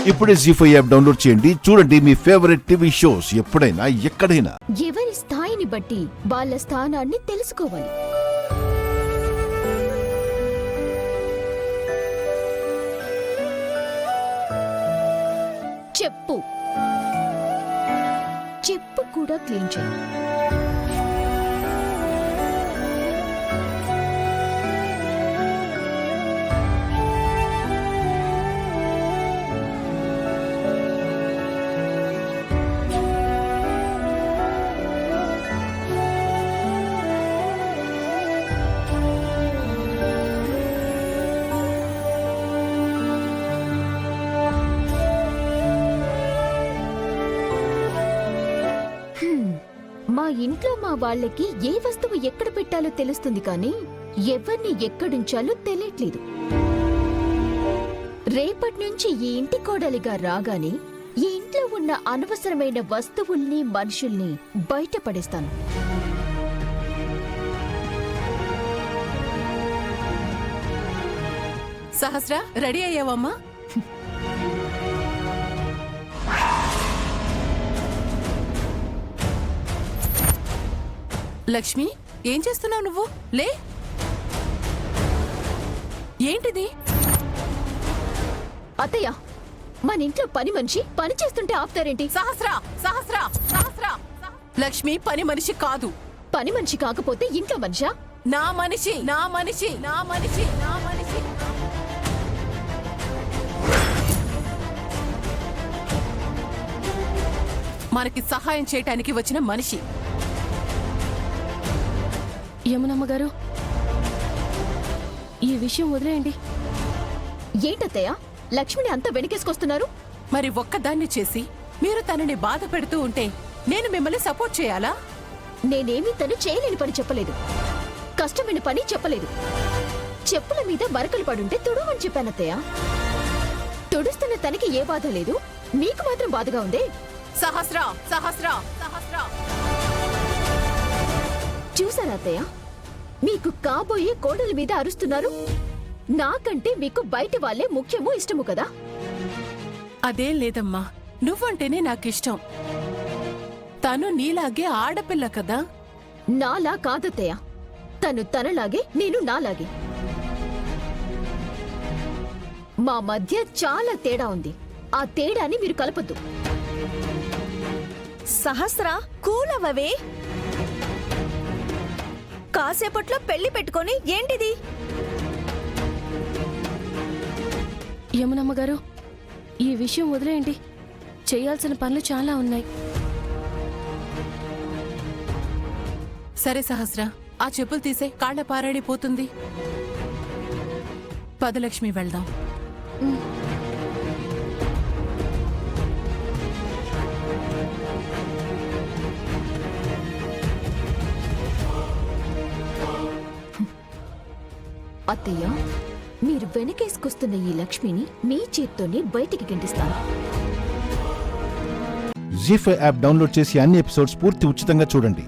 ఇప్పుడే జీ5 app download చేయండి. చూడండి మీ ఫేవరెట్ టీవీ షోస్ ఎప్పుడైనా ఎక్కడైనా. ఎవరి స్థాయిని బట్టి వాళ్ళ స్థానాన్ని తెలుసుకోవాలి. చెప్పు చెప్పు కూడా క్లీన్ చేయి. మా ఇంట్లో మా వాళ్ళకి ఏ వస్తువు ఎక్కడ పెట్టాలో తెలుస్తుంది కానీ ఎవరిని ఎక్కడుంచాలో తెలియట్లేదు. రేపటి నుంచి ఈ ఇంటి కోడలిగా రాగానే ఈ ఇంట్లో ఉన్న అనవసరమైన వస్తువుల్ని మనుషుల్ని బయటపడేస్తాను. సహస్ర, రెడీ అయ్యావమ్మా? లక్ష్మి, ఏం చేస్తున్నావు నువ్వు? లే, ఏంటిది? అత్తయ్య, మన ఇంట్లో పని మనిషి పని చేస్తుంటే ఆపుతారేంటి? సహస్ర సహస్ర సహస్ర లక్ష్మి పని మనిషి కాదు. పని మనిషి కాకపోతే ఇంట్లో మనిషా? నా మనిషి, నా మనిషి, నా మనిషి, నా మనిషి. మనకి సహాయం చేయటానికి వచ్చిన మనిషి. యమునమ్మ గారు, ఈ విషయం వదిలేయండి. ఏంటత్తయ్య, లక్ష్మిని అంతా వెనకేసుకొస్తున్నారు? మరి ఒక్కదాన్ని చేసి మీరు తనని బాధ పెడుతూ ఉంటే నేను మిమ్మల్ని సపోర్ట్ చేయాలా? నేనేమీ తను చేయలేని పని చెప్పలేదు, కష్టమైన పని చెప్పలేదు. చెప్పుల మీద మరకలు పడుంటే తుడవని చెప్పానత్తయ్య. తుడుస్తున్న తనకి ఏ బాధ లేదు, మీకు మాత్రం బాధగా ఉందే? సహస్ర సహస్ర సహస్ర, చూసారా అత్తయ్య, మీకు కాబోయే కోడల మీద అరుస్తున్నారు. నాకంటే మీకు బయట వాళ్ళే ముఖ్యమో ఇష్టము కదా? అదేం లేదమ్మా, నువ్వంటేనే నాకిష్టం. తను నీలాగే ఆడపిల్ల కదా. నాలా కాదత్తయ్య, తను తనలాగే, నేను నాలాగే. మా మధ్య చాలా తేడా ఉంది. ఆ తేడాని మీరు కలపొద్దు. సహస్ర, కూలవవే. కాసేపట్లో పెళ్లి పెట్టుకొని ఏంటిది? యమునమ్మ గారు, ఈ విషయం వదిలేయండి. చేయాల్సిన పనులు చాలా ఉన్నాయి. సరే సహస్ర, ఆ చెప్పులు తీసే, కాళ్ళ పారాడిపోతుంది. పదలక్ష్మి, వెళ్దాం. అత్తయ్య, మీరు వెనకేసుకొస్తున్న ఈ లక్ష్మిని మీ చేత్తోనే బయటికి గెంటిస్తాను. జీ5 యాప్ డౌన్లోడ్ చేసి అన్ని ఎపిసోడ్స్ పూర్తి ఉచితంగా చూడండి.